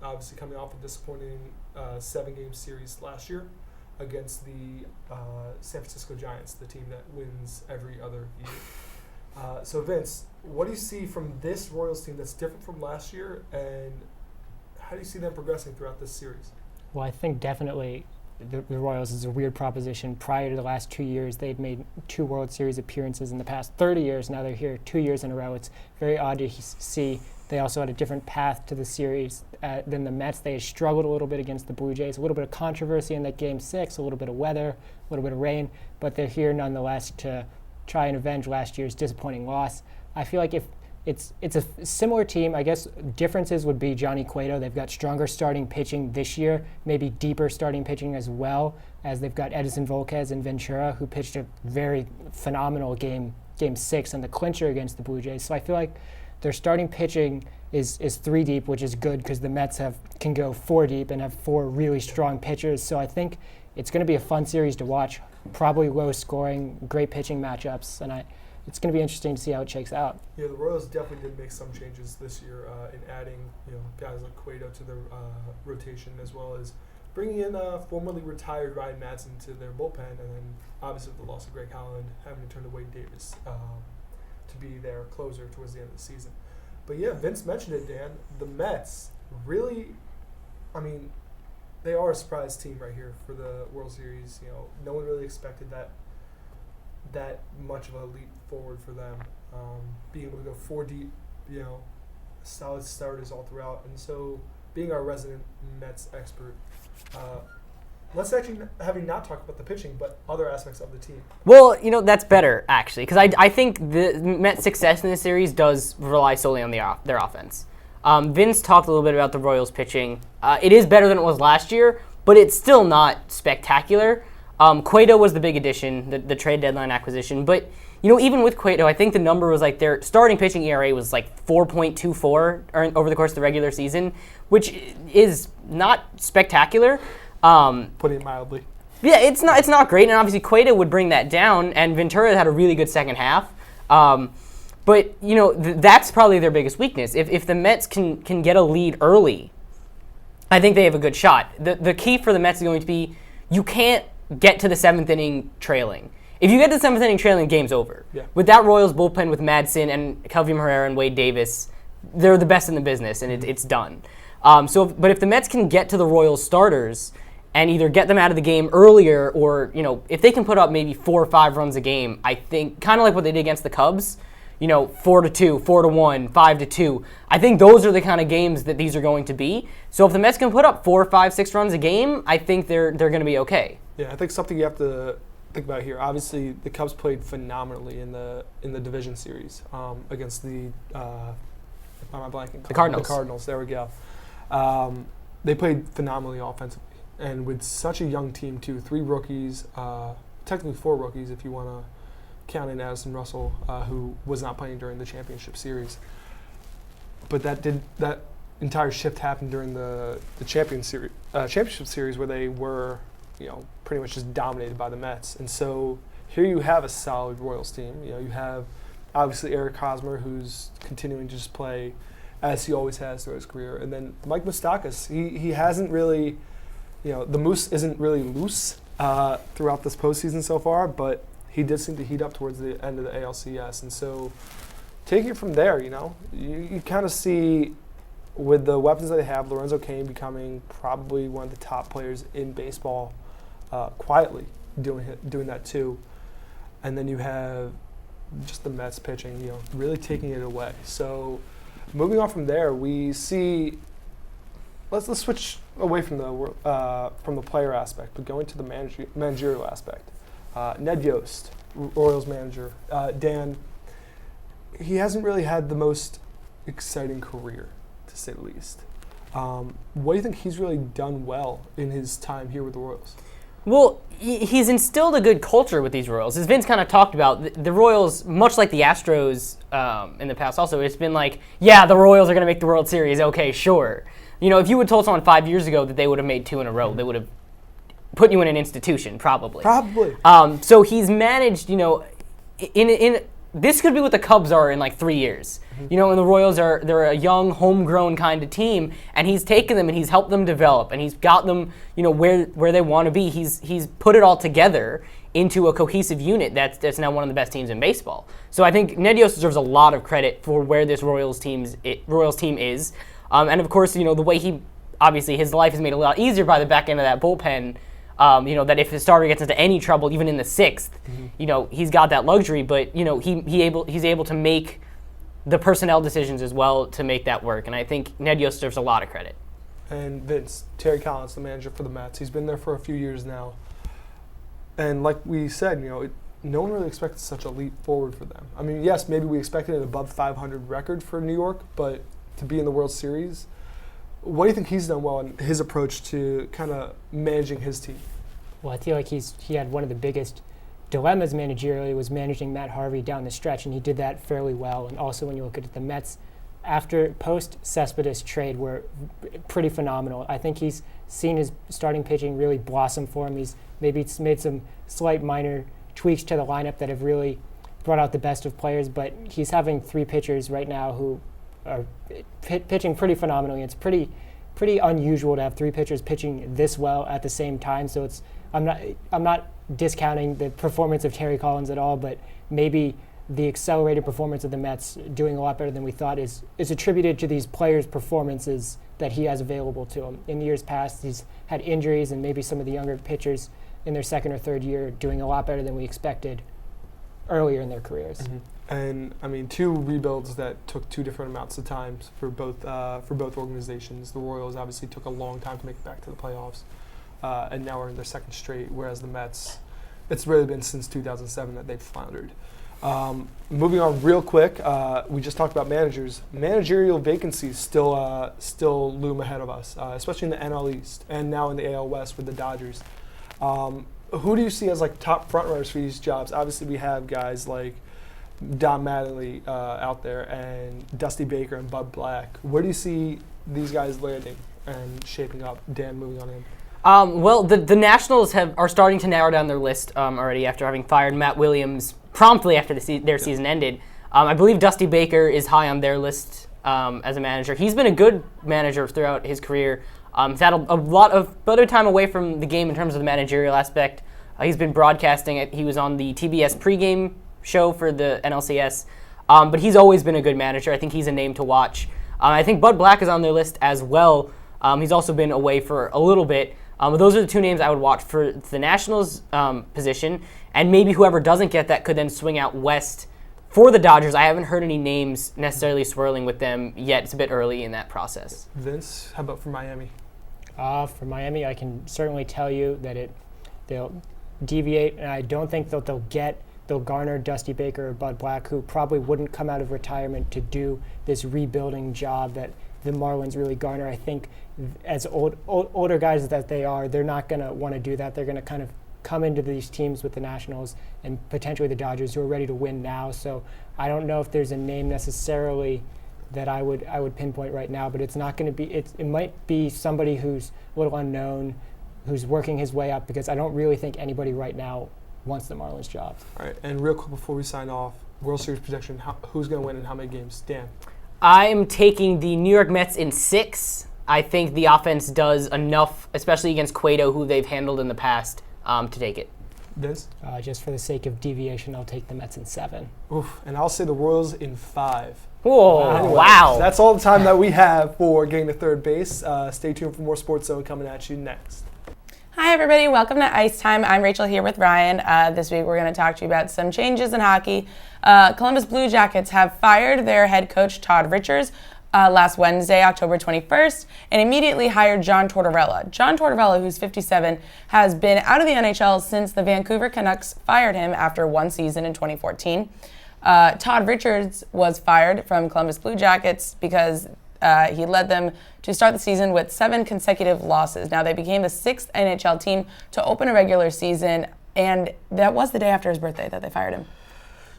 obviously coming off a disappointing 7-game series last year against the San Francisco Giants, the team that wins every other year. So Vince, what do you see from this Royals team that's different from last year, and how do you see them progressing throughout this series? Well, I think definitely the Royals is a weird proposition. Prior to the last 2 years, they've made 2 World Series appearances in the past 30 years. Now they're here 2 years in a row. It's very odd to see. They also had a different path to the series than the Mets. They had struggled a little bit against the Blue Jays, a little bit of controversy in that Game 6, a little bit of weather, a little bit of rain, but they're here nonetheless to try and avenge last year's disappointing loss. I feel like if it's a similar team, I guess differences would be Johnny Cueto. They've got stronger starting pitching this year, maybe deeper starting pitching as well, as they've got Edison Volquez and Ventura, who pitched a very phenomenal game 6 and the clincher against the Blue Jays. So I feel like their starting pitching is 3 deep, which is good because the Mets can go 4 deep and have 4 really strong pitchers. So I think it's going to be a fun series to watch, probably low scoring, great pitching matchups, and it's going to be interesting to see how it shakes out. Yeah, the Royals definitely did make some changes this year in adding guys like Cueto to their rotation, as well as bringing in formerly retired Ryan Madsen to their bullpen, and then obviously with the loss of Greg Holland, having to turn to Wade Davis to be their closer towards the end of the season. But yeah, Vince mentioned it, Dan. The Mets really, I mean, they are a surprise team right here for the World Series. No one really expected that much of a leap forward for them. Being able to go 4 deep, solid starters all throughout. And so, being our resident Mets expert, let's actually having not talked about the pitching, but other aspects of the team. Well, that's better, actually, because I think the Mets' success in this series does rely solely on their offense. Vince talked a little bit about the Royals' pitching. It is better than it was last year, but it's still not spectacular. Cueto was the big addition, the trade deadline acquisition. But, even with Cueto, I think the number was like their starting pitching ERA was like 4.24 over the course of the regular season, which is not spectacular. Putting it mildly. Yeah, it's not great, and obviously Cueto would bring that down, and Ventura had a really good second half. But, that's probably their biggest weakness. If the Mets can get a lead early, I think they have a good shot. The key for the Mets is going to be you can't get to the 7th inning trailing. If you get to the 7th inning trailing, game's over. Yeah. With that Royals bullpen with Madsen and Kelvin Herrera and Wade Davis, they're the best in the business, and it's done. But if the Mets can get to the Royals starters and either get them out of the game earlier, or if they can put up maybe 4 or 5 runs a game, I think kind of like what they did against the Cubs, 4-2, 4-1, 5-2. I think those are the kind of games that these are going to be. So if the Mets can put up 4, 5, 6 runs a game, I think they're going to be okay. Yeah, I think something you have to think about here. Obviously, the Cubs played phenomenally in the division series against the why am I blanking? The Cardinals. The Cardinals. There we go. They played phenomenally offensively, and with such a young team too. 3 rookies, technically 4 rookies if you want to count in Addison Russell, who was not playing during the championship series. But that entire shift happened during the championship series where they were, pretty much just dominated by the Mets. And so here you have a solid Royals team. You have obviously Eric Hosmer, who's continuing to just play as he always has throughout his career, and then Mike Moustakas. He hasn't really, the moose isn't really loose throughout this postseason so far, but he did seem to heat up towards the end of the ALCS. And so taking it from there, you kind of see with the weapons that they have, Lorenzo Cain becoming probably one of the top players in baseball, quietly doing that too. And then you have just the Mets pitching, really taking it away. So moving on from there, we see. Let's switch away from the player aspect, but going to the managerial aspect. Ned Yost, Royals manager. Dan, he hasn't really had the most exciting career, to say the least. What do you think he's really done well in his time here with the Royals? Well, he's instilled a good culture with these Royals. As Vince kind of talked about, the Royals, much like the Astros in the past also, it's been like, yeah, the Royals are going to make the World Series, okay, sure. if you had told someone 5 years ago that they would have made 2 in a row, they would have put you in an institution, probably. So he's managed, in this could be what the Cubs are in like 3 years. And the Royals they're a young, homegrown kind of team, and he's taken them and he's helped them develop, and he's got them, where they want to be. He's put it all together into a cohesive unit that's now one of the best teams in baseball. So I think Ned Yost deserves a lot of credit for where this Royals team is. And of course, the way obviously his life is made a lot easier by the back end of that bullpen. That if his starter gets into any trouble, even in the 6th, he's got that luxury. But he's able to make the personnel decisions as well to make that work. And I think Ned Yost deserves a lot of credit. And Vince, Terry Collins, the manager for the Mets, he's been there for a few years now. And like we said, no one really expected such a leap forward for them. I mean, yes, maybe we expected an above 500 record for New York, but to be in the World Series, what do you think he's done well in his approach to kind of managing his team? Well, I feel like he had one of the biggest dilemmas managerially was managing Matt Harvey down the stretch, and he did that fairly well. And also when you look at the Mets, after post-Cespedes trade, were pretty phenomenal. I think he's seen his starting pitching really blossom for him. He's maybe made some slight minor tweaks to the lineup that have really brought out the best of players, but he's having 3 pitchers right now who are pitching pretty phenomenally. It's pretty unusual to have 3 pitchers pitching this well at the same time. So I'm not discounting the performance of Terry Collins at all, but maybe the accelerated performance of the Mets doing a lot better than we thought is attributed to these players' performances that he has available to him. In years past, he's had injuries, and maybe some of the younger pitchers in their 2nd or 3rd year doing a lot better than we expected earlier in their careers. And I mean, 2 rebuilds that took 2 different amounts of time for both organizations. The Royals obviously took a long time to make it back to the playoffs, and now we're in their 2nd straight. Whereas the Mets, it's really been since 2007 that they've floundered. Moving on real quick, we just talked about managers. Managerial vacancies still loom ahead of us, especially in the NL East and now in the AL West with the Dodgers. Who do you see as like top front runners for these jobs? Obviously, we have guys like Don Mattingly out there and Dusty Baker and Bud Black. Where do you see these guys landing and shaping up? Dan, moving on in. Well, the Nationals are starting to narrow down their list already after having fired Matt Williams promptly after their season ended. I believe Dusty Baker is high on their list as a manager. He's been a good manager throughout his career. He's had a lot of other time away from the game in terms of the managerial aspect. He's been broadcasting it. He was on the TBS pregame show for the NLCS. But he's always been a good manager. I think he's a name to watch. I think Bud Black is on their list as well. He's also been away for a little bit. But those are the 2 names I would watch for the Nationals position. And maybe whoever doesn't get that could then swing out west for the Dodgers. I haven't heard any names necessarily swirling with them yet. It's a bit early in that process. Vince, how about for Miami? For Miami, I can certainly tell you that they'll deviate, and I don't think that they'll garner Dusty Baker or Bud Black, who probably wouldn't come out of retirement to do this rebuilding job that the Marlins really garner. I think as older guys that they are, they're not going to want to do that. They're going to kind of come into these teams with the Nationals and potentially the Dodgers, who are ready to win now. So I don't know if there's a name necessarily that I would pinpoint right now, but it's not going to be. It might be somebody who's a little unknown, who's working his way up, because I don't really think anybody right now wants the Marlins job. All right, and real quick before we sign off, World Series prediction: who's going to win and how many games? Dan. I'm taking the New York Mets in 6. I think the offense does enough, especially against Cueto, who they've handled in the past, to take it. Vince? Just for the sake of deviation, I'll take the Mets in 7. Oof, and I'll say the Royals in 5. Whoa, wow. That's all the time that we have for Getting to Third Base. Stay tuned for more Sports Zone coming at you next. Hi, everybody. Welcome to Ice Time. I'm Rachel here with Ryan. This week, we're going to talk to you about some changes in hockey. Columbus Blue Jackets have fired their head coach, Todd Richards, last Wednesday, October 21st, and immediately hired John Tortorella. John Tortorella, who's 57, has been out of the NHL since the Vancouver Canucks fired him after 1 season in 2014. Todd Richards was fired from Columbus Blue Jackets because he led them to start the season with 7 consecutive losses. Now, they became the 6th NHL team to open a regular season, and that was the day after his birthday that they fired him.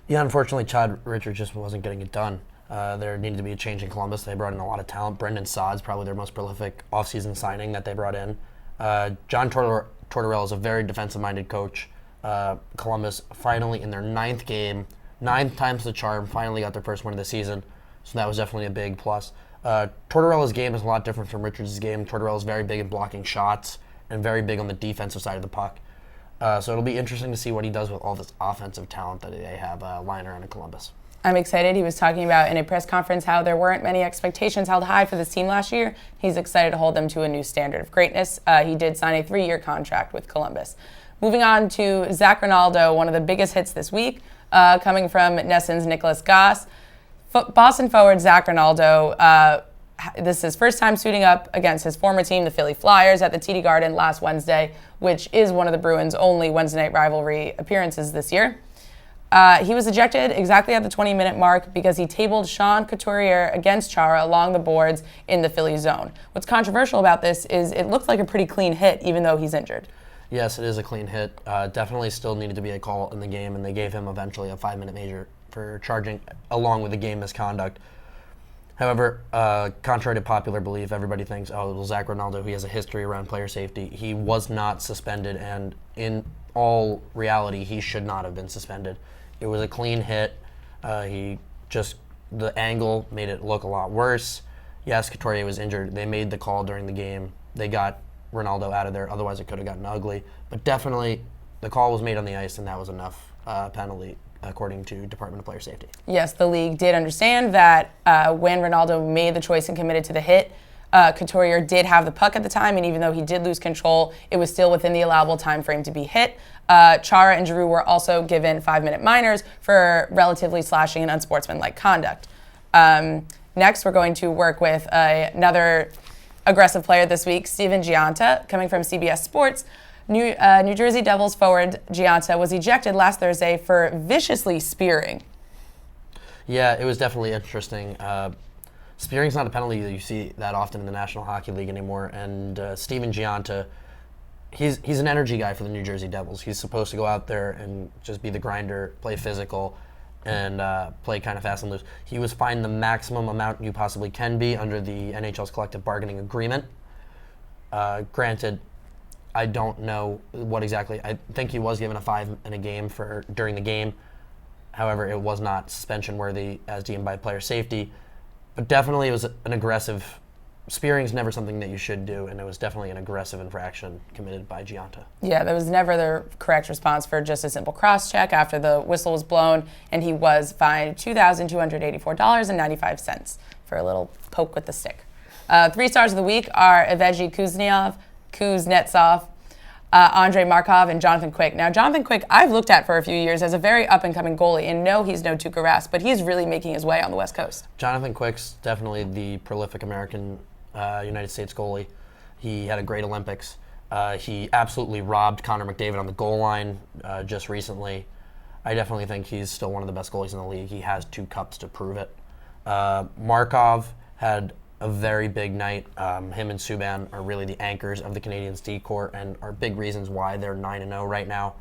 Yeah, unfortunately, Todd Richards just wasn't getting it done. There needed to be a change in Columbus. They brought in a lot of talent. Brendan Saad's probably their most prolific offseason signing that they brought in. John Tortorella is a very defensive-minded coach. Columbus finally in their 9th game, 9th time's the charm, finally got their first win of the season. So that was definitely a big plus. Tortorella's game is a lot different from Richards' game. Tortorella's very big in blocking shots and very big on the defensive side of the puck. So it'll be interesting to see what he does with all this offensive talent that they have lying around in Columbus. I'm excited. He was talking about in a press conference how there weren't many expectations held high for this team last year. He's excited to hold them to a new standard of greatness. He did sign a 3-year contract with Columbus. Moving on to Zach Rinaldo, one of the biggest hits this week, coming from Nessen's Nicholas Goss. Boston forward Zach Rinaldo, this is his first time suiting up against his former team, the Philly Flyers, at the TD Garden last Wednesday, which is one of the Bruins' only Wednesday night rivalry appearances this year. He was ejected exactly at the 20-minute mark because he tabled Sean Couturier against Chara along the boards in the Philly zone. What's controversial about this is it looks like a pretty clean hit, even though he's injured. Yes, it is a clean hit. Definitely still needed to be a call in the game, and they gave him eventually a 5-minute major for charging along with the game misconduct. However, contrary to popular belief, everybody thinks, oh, well, Zach Rinaldo, he has a history around player safety. He was not suspended, and in all reality, he should not have been suspended. It was a clean hit. The angle made it look a lot worse. Yes, Couturier was injured. They made the call during the game. They got Ronaldo out of there. Otherwise, it could have gotten ugly. But definitely, the call was made on the ice, and that was enough penalty, according to Department of Player Safety. Yes, the league did understand that when Ronaldo made the choice and committed to the hit, Couturier did have the puck at the time, and even though he did lose control, it was still within the allowable time frame to be hit. Chara and Giroux were also given 5-minute minors for relatively slashing and unsportsmanlike conduct. Next, we're going to work with another aggressive player this week, Steven Gianta, coming from CBS Sports. New Jersey Devils forward Gianta was ejected last Thursday for viciously spearing. Yeah, it was definitely interesting. Spearing's not a penalty that you see that often in the National Hockey League anymore, and Steven Gianta, he's an energy guy for the New Jersey Devils. He's supposed to go out there and just be the grinder, play physical, and play kind of fast and loose. He was fined the maximum amount you possibly can be under the NHL's collective bargaining agreement. Granted, I don't know what exactly. I think he was given a 5 in a game for during the game. However, it was not suspension worthy as deemed by player safety. But definitely it was an aggressive. Spearing is never something that you should do, and it was definitely an aggressive infraction committed by Gianta. Yeah, that was never the correct response for just a simple cross-check after the whistle was blown, and he was fined $2,284.95 for a little poke with the stick. 3 stars of the week are Evgeny Kuznetsov, Andrei Markov, and Jonathan Quick. Now, Jonathan Quick, I've looked at for a few years as a very up-and-coming goalie, and no, he's no Tuukka Rask, but he's really making his way on the West Coast. Jonathan Quick's definitely the prolific American United States goalie. He had a great Olympics. He absolutely robbed Connor McDavid on the goal line just recently. I definitely think he's still one of the best goalies in the league. He has 2 cups to prove it. Markov had a very big night. Him and Subban are really the anchors of the Canadiens' D-corps and are big reasons why they're 9-0 right now.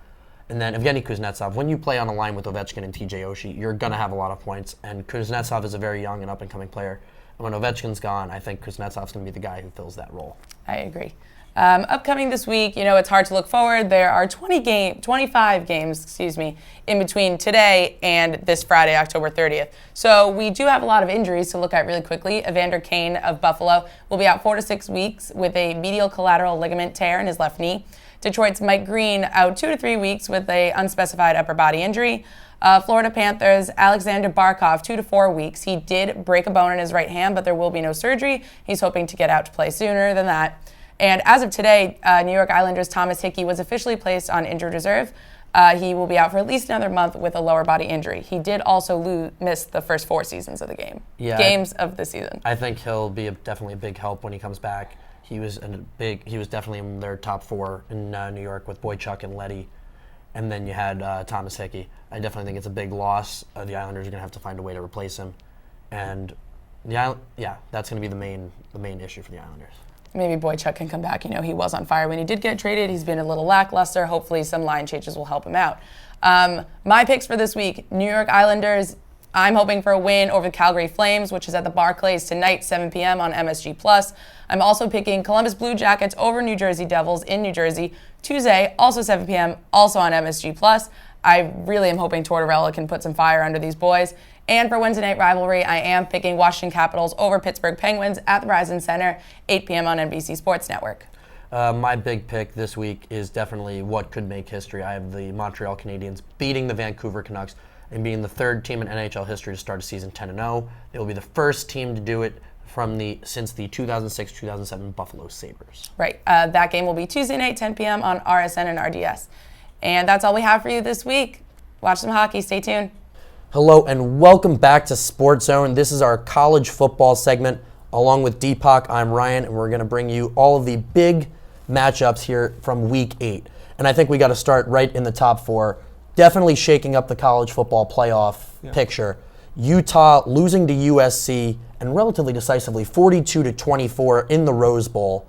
And then Evgeny Kuznetsov, when you play on a line with Ovechkin and TJ Oshie, you're going to have a lot of points. And Kuznetsov is a very young and up-and-coming player. And when Ovechkin's gone, I think Kuznetsov's going to be the guy who fills that role. I agree. Upcoming this week, it's hard to look forward. There are 25 games, in between today and this Friday, October 30th. So we do have a lot of injuries to look at really quickly. Evander Kane of Buffalo will be out 4 to 6 weeks with a medial collateral ligament tear in his left knee. Detroit's Mike Green out 2 to 3 weeks with an unspecified upper body injury. Florida Panthers, Alexander Barkov, 2 to 4 weeks. He did break a bone in his right hand, but there will be no surgery. He's hoping to get out to play sooner than that. And as of today, New York Islanders' Thomas Hickey was officially placed on injured reserve. He will be out for at least another month with a lower body injury. He did also miss the first 4 seasons of the game. Games of the season. I think he'll be definitely a big help when he comes back. He was definitely in their top 4 in New York with Boychuk and Leddy. And then you had Thomas Hickey. I definitely think it's a big loss. The Islanders are going to have to find a way to replace him. And that's going to be the main issue for the Islanders. Maybe Boychuk can come back. He was on fire when he did get traded. He's been a little lackluster. Hopefully some line changes will help him out. My picks for this week, New York Islanders I'm hoping for a win over the Calgary Flames, which is at the Barclays tonight, 7 p.m. on MSG+. I'm also picking Columbus Blue Jackets over New Jersey Devils in New Jersey, Tuesday, also 7 p.m., also on MSG+. I really am hoping Tortorella can put some fire under these boys. And for Wednesday night rivalry, I am picking Washington Capitals over Pittsburgh Penguins at the Verizon Center, 8 p.m. on NBC Sports Network. My big pick this week is definitely what could make history. I have the Montreal Canadiens beating the Vancouver Canucks and being the third team in NHL history to start a season 10-0. They will be the first team to do it since the 2006-2007 Buffalo Sabres. Right. That game will be Tuesday night, 10 p.m. on RSN and RDS. And that's all we have for you this week. Watch some hockey. Stay tuned. Hello and welcome back to Sports Zone. This is our college football segment. Along with Deepak, I'm Ryan, and we're going to bring you all of the big matchups here from Week 8. And I think we got to start right in the top 4. Definitely shaking up the college football playoff picture. Utah losing to USC and relatively decisively 42-24 in the Rose Bowl.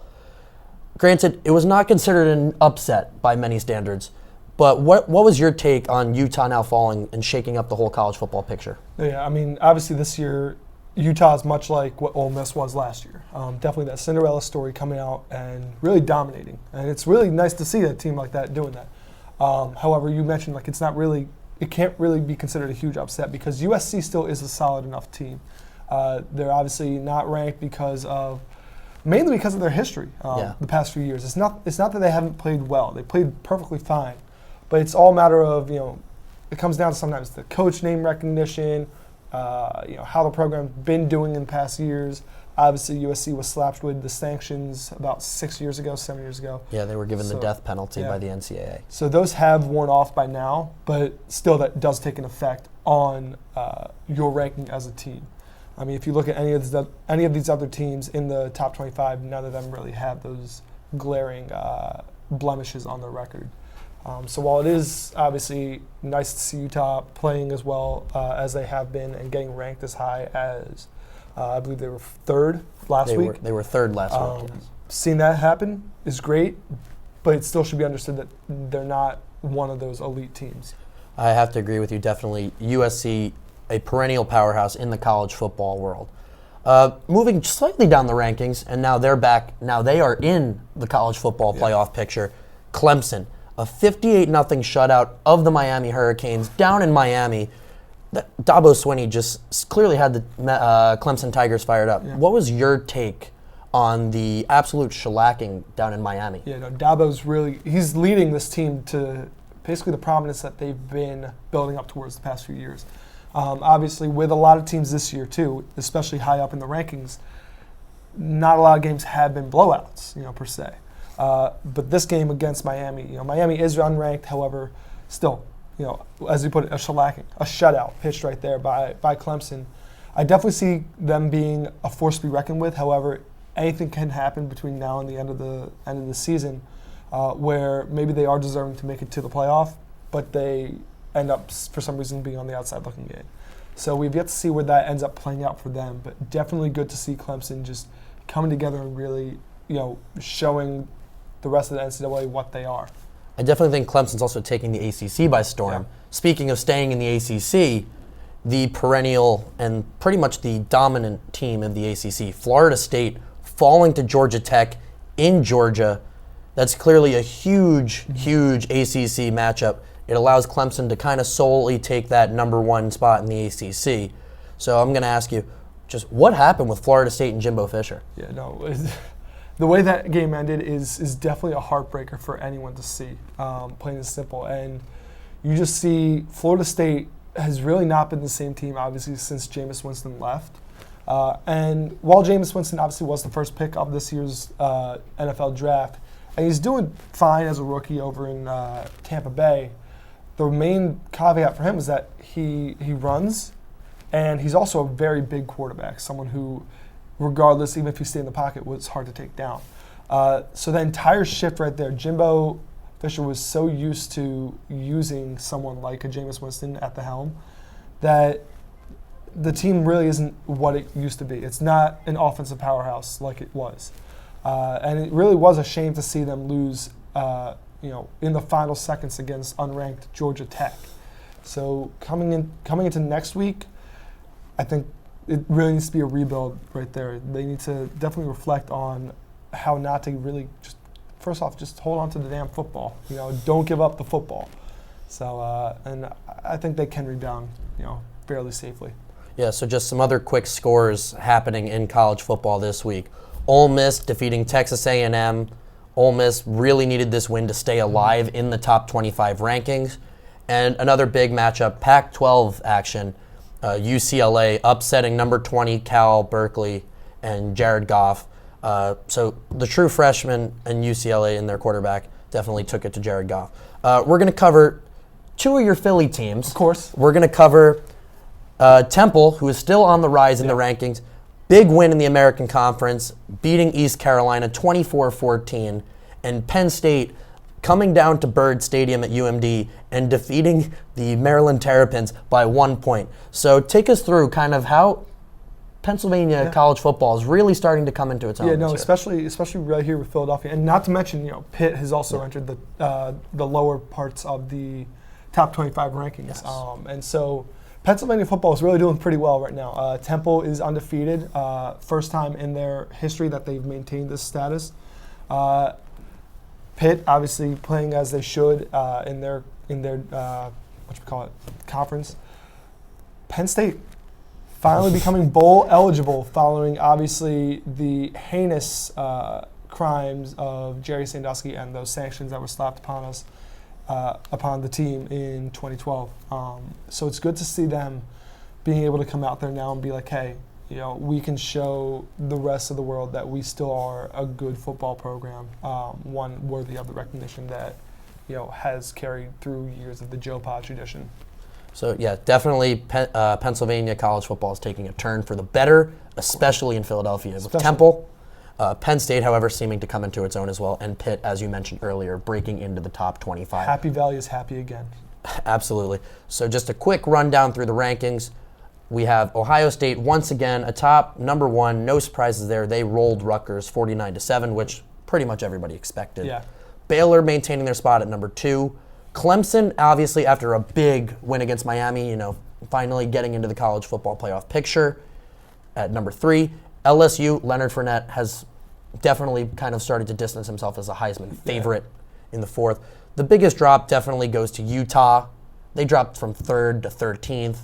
Granted, it was not considered an upset by many standards. But what was your take on Utah now falling and shaking up the whole college football picture? Yeah, I mean, obviously this year, Utah is much like what Ole Miss was last year. Definitely that Cinderella story coming out and really dominating. And it's really nice to see a team like that doing that. However, you mentioned it can't really be considered a huge upset because USC still is a solid enough team. They're obviously not ranked mainly because of their history the past few years. It's not that they haven't played well. They played perfectly fine. But it's all a matter of, it comes down to sometimes the coach name recognition, how the program's been doing in past years. Obviously, USC was slapped with the sanctions about 7 years ago. Yeah, they were given the death penalty by the NCAA. So those have worn off by now, but still that does take an effect on your ranking as a team. I mean, if you look at any of these other teams in the top 25, none of them really have those glaring blemishes on their record. So while it is obviously nice to see Utah playing as well as they have been and getting ranked as high as I believe they were third last week. They were third last week. Yes. Seeing that happen is great, but it still should be understood that they're not one of those elite teams. I have to agree with you, definitely. USC, a perennial powerhouse in the college football world. Moving slightly down the rankings, and now they're back. Now they are in the college football playoff picture. Clemson, a 58-0 shutout of the Miami Hurricanes down in Miami. Dabo Swinney just clearly had the Clemson Tigers fired up. Yeah. What was your take on the absolute shellacking down in Miami? Yeah, no, Dabo's he's leading this team to basically the prominence that they've been building up towards the past few years. Obviously, with a lot of teams this year too, especially high up in the rankings, not a lot of games have been blowouts, per se. But this game against Miami, Miami is unranked, however, still, as you put it, a shellacking, a shutout pitched right there by Clemson. I definitely see them being a force to be reckoned with. However, anything can happen between now and the end of the season, where maybe they are deserving to make it to the playoff, but they end up for some reason being on the outside looking in. So we've yet to see where that ends up playing out for them. But definitely good to see Clemson just coming together and really, showing the rest of the NCAA what they are. I definitely think Clemson's also taking the ACC by storm. Yeah. Speaking of staying in the ACC, the perennial and pretty much the dominant team of the ACC, Florida State, falling to Georgia Tech in Georgia. That's clearly a huge ACC matchup. It allows Clemson to kind of solely take that number 1 spot in the ACC. So I'm going to ask you, just what happened with Florida State and Jimbo Fisher? Yeah, no, the way that game ended is definitely a heartbreaker for anyone to see, plain and simple. And you just see Florida State has really not been the same team, obviously, since Jameis Winston left. And while Jameis Winston obviously was the first pick of this year's NFL draft, and he's doing fine as a rookie over in Tampa Bay, the main caveat for him is that he runs, and he's also a very big quarterback, someone who, regardless, even if he stayed in the pocket, was hard to take down. So the entire shift right there, Jimbo Fisher was so used to using someone like a Jameis Winston at the helm that the team really isn't what it used to be. It's not an offensive powerhouse like it was. And it really was a shame to see them lose in the final seconds against unranked Georgia Tech. So coming into next week, I think it really needs to be a rebuild right there. They need to definitely reflect on how not to really just, first off, just hold on to the damn football. Don't give up the football. So, and I think they can rebound, fairly safely. Yeah, so just some other quick scores happening in college football this week. Ole Miss defeating Texas A&M. Ole Miss really needed this win to stay alive in the top 25 rankings. And another big matchup, Pac-12 action, UCLA upsetting number 20 Cal Berkeley and Jared Goff. So the true freshman and UCLA and their quarterback definitely took it to Jared Goff. We're going to cover two of your Philly teams. Of course. We're going to cover Temple, who is still on the rise in the rankings. Big win in the American Conference, beating East Carolina 24-14, and Penn State coming down to Byrd Stadium at UMD and defeating the Maryland Terrapins by 1 point. So take us through kind of how Pennsylvania college football is really starting to come into its own. Yeah, no, especially right here with Philadelphia, and not to mention, Pitt has also entered the lower parts of the top 25 rankings, Yes. And so Pennsylvania football is really doing pretty well right now. Temple is undefeated, first time in their history that they've maintained this status. Pitt obviously playing as they should in their conference. Penn State finally becoming bowl eligible following obviously the heinous crimes of Jerry Sandusky and those sanctions that were slapped upon us, upon the team in 2012. So it's good to see them being able to come out there now and be like, hey, we can show the rest of the world that we still are a good football program, one worthy of the recognition that has carried through years of the Joe Pa tradition. So yeah, definitely Pennsylvania college football is taking a turn for the better, especially in Philadelphia with Temple. Penn State, however, seeming to come into its own as well, and Pitt, as you mentioned earlier, breaking into the top 25. Happy Valley is happy again. Absolutely. So just a quick rundown through the rankings. We have Ohio State once again atop number 1. No surprises there. They rolled Rutgers 49-7, which pretty much everybody expected. Yeah. Baylor maintaining their spot at number 2. Clemson, obviously, after a big win against Miami, finally getting into the college football playoff picture at number 3. LSU, Leonard Fournette has definitely kind of started to distance himself as a Heisman favorite in the 4th. The biggest drop definitely goes to Utah. They dropped from 3rd to 13th.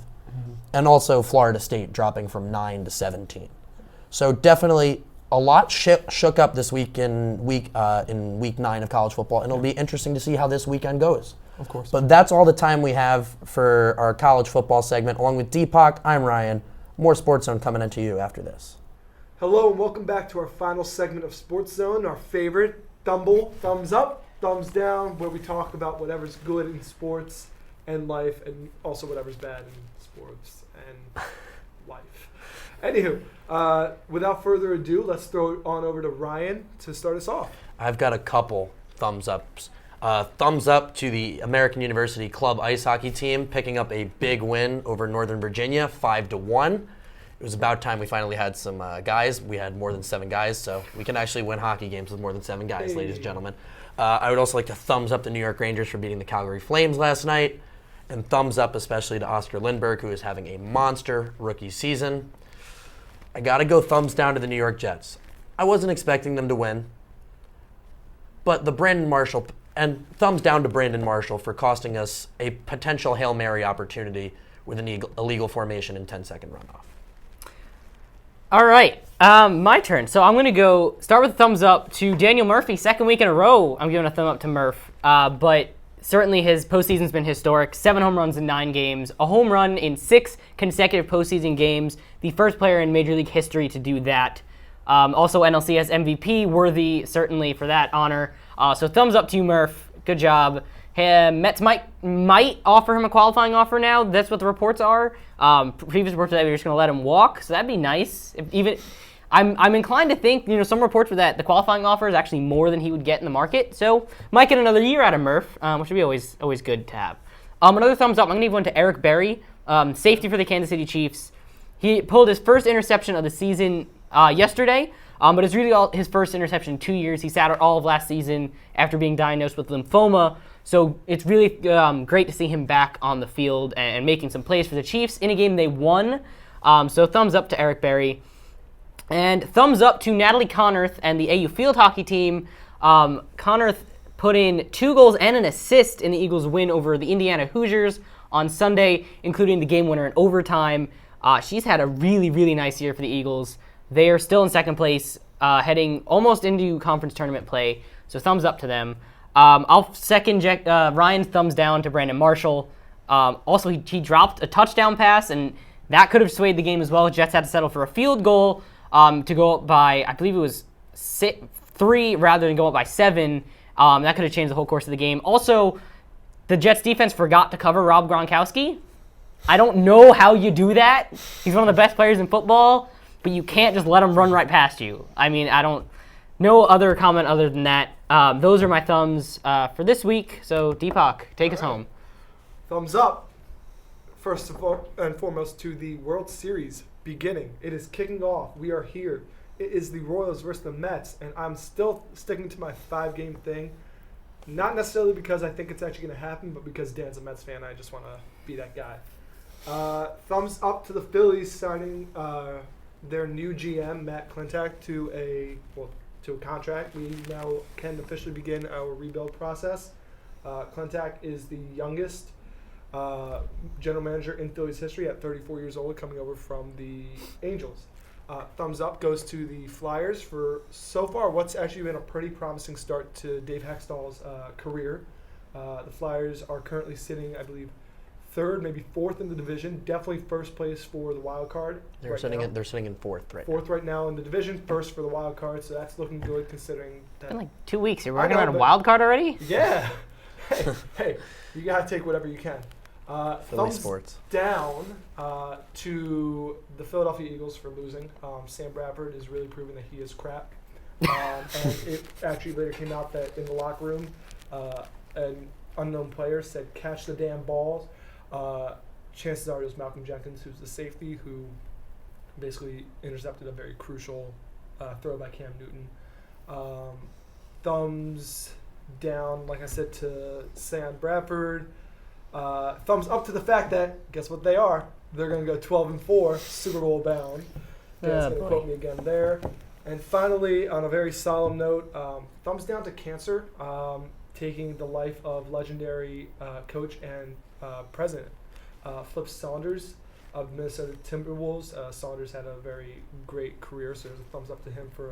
And also Florida State dropping from 9 to 17. So definitely a lot shook up this week in week 9 of college football, and it'll be interesting to see how this weekend goes. Of course. But that's all the time we have for our college football segment. Along with Deepak, I'm Ryan. More Sports Zone coming into you after this. Hello and welcome back to our final segment of Sports Zone, our favorite thumbs up, thumbs down, where we talk about whatever's good in sports and life, and also whatever's bad in sports and life. Anywho, without further ado, let's throw it on over to Ryan to start us off. I've got a couple thumbs ups. Thumbs up to the American University Club ice hockey team picking up a big win over Northern Virginia, 5-1. It was about time we finally had some guys. We had more than 7 guys, so we can actually win hockey games with more than 7 guys, ladies and gentlemen. I would also like to thumbs up the New York Rangers for beating the Calgary Flames last night, and thumbs up especially to Oscar Lindbergh, who is having a monster rookie season. I got to go thumbs down to the New York Jets. I wasn't expecting them to win, but the Brandon Marshall, and thumbs down to Brandon Marshall for costing us a potential Hail Mary opportunity with an illegal formation and 10-second runoff. All right, my turn. So I'm going to go start with a thumbs up to Daniel Murphy. Second week in a row, I'm giving a thumb up to Murph. But certainly his postseason's been historic. 7 home runs in 9 games, a home run in 6 consecutive postseason games. The first player in Major League history to do that. Also NLCS MVP, worthy certainly for that honor. So thumbs up to you, Murph. Good job. Mets might offer him a qualifying offer now. That's what the reports are. Previous reports that they were just going to let him walk, so that'd be nice. I'm inclined to think, some reports were that the qualifying offer is actually more than he would get in the market. So might get another year out of Murph, which would be always good to have. Another thumbs up. I'm going to give one to Eric Berry, safety for the Kansas City Chiefs. He pulled his first interception of the season yesterday. But it's really his first interception in 2 years. He sat out all of last season after being diagnosed with lymphoma. So it's really great to see him back on the field and making some plays for the Chiefs in a game they won. So thumbs up to Eric Berry. And thumbs up to Natalie Connerth and the AU field hockey team. Connerth put in 2 goals and an assist in the Eagles' win over the Indiana Hoosiers on Sunday, including the game winner in overtime. She's had a really, really nice year for the Eagles. They are still in second place, heading almost into conference tournament play, so thumbs up to them. I'll second Ryan's thumbs down to Brandon Marshall. Also, he dropped a touchdown pass, and that could have swayed the game as well. Jets had to settle for a field goal to go up by, I believe it was 3 rather than go up by 7. That could have changed the whole course of the game. Also, the Jets defense forgot to cover Rob Gronkowski. I don't know how you do that. He's one of the best players in football, but you can't just let him run right past you. I mean, no other comment other than that. Those are my thumbs for this week. So, Deepak, take us home. Thumbs up, first of all and foremost, to the World Series beginning. It is kicking off. We are here. It is the Royals versus the Mets, and I'm still sticking to my 5-game thing. Not necessarily because I think it's actually going to happen, but because Dan's a Mets fan, I just want to be that guy. Thumbs up to the Phillies signing their new GM, Matt Klentak, to a contract. We now can officially begin our rebuild process. Klentak is the youngest general manager in Phillies history at 34 years old, coming over from the Angels. Thumbs up goes to the Flyers for so far what's actually been a pretty promising start to Dave Hextall's career. The Flyers are currently sitting, I believe, 3rd, maybe 4th in the division. Definitely first place for the wild card. They're sitting in 4th right now. 4th right now in the division, 1st for the wild card. So that's looking good considering that. It's been like 2 weeks. You're working on a wild card already? Yeah. Hey, you gotta take whatever you can. Philly Thumbs sports. down to the Philadelphia Eagles for losing. Sam Bradford is really proving that he is crap. And it actually later came out that in the locker room, an unknown player said, "Catch the damn balls." Chances are it was Malcolm Jenkins, who's the safety, who basically intercepted a very crucial throw by Cam Newton. Thumbs down, like I said, to Sam Bradford. Thumbs up to the fact that, guess what they are? They're going to go 12-4, Super Bowl bound. Dan's going to quote me again there. And finally, on a very solemn note, thumbs down to cancer, taking the life of legendary coach and president, Flip Saunders of the Minnesota Timberwolves. Saunders had a very great career, so there's a thumbs up to him for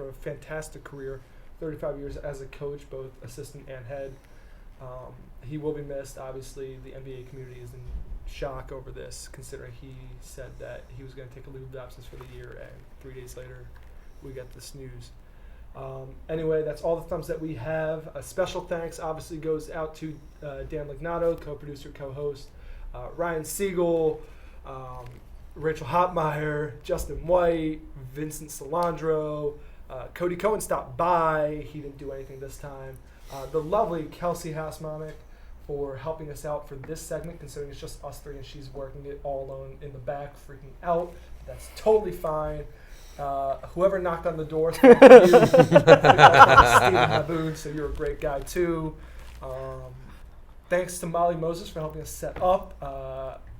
a fantastic career. 35 years as a coach, both assistant and head. He will be missed. Obviously, the NBA community is in shock over this, considering he said that he was going to take a leave of absence for the year, and 3 days later, we get this news. Anyway, that's all the thumbs that we have. A special thanks obviously goes out to Dan Lignato, co-producer, co-host, Ryan Siegel, Rachel Hopmeyer, Justin White, Vincent Salandro, Cody Cohen stopped by. He didn't do anything this time. The lovely Kelsey Hasmonic for helping us out for this segment, considering it's just us 3 and she's working it all alone in the back, freaking out. That's totally fine. Whoever knocked on the door, thank you. Stephen Haboon, so you're a great guy too. Thanks to Molly Moses for helping us set up,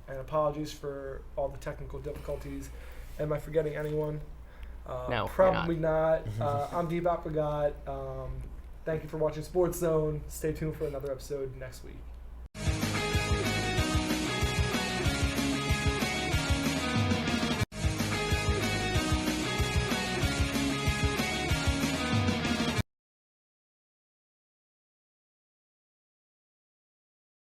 and apologies for all the technical difficulties. Am I forgetting anyone? No, probably not. I'm Deepak Bhagat. Thank you for watching Sports Zone. Stay tuned for another episode next week.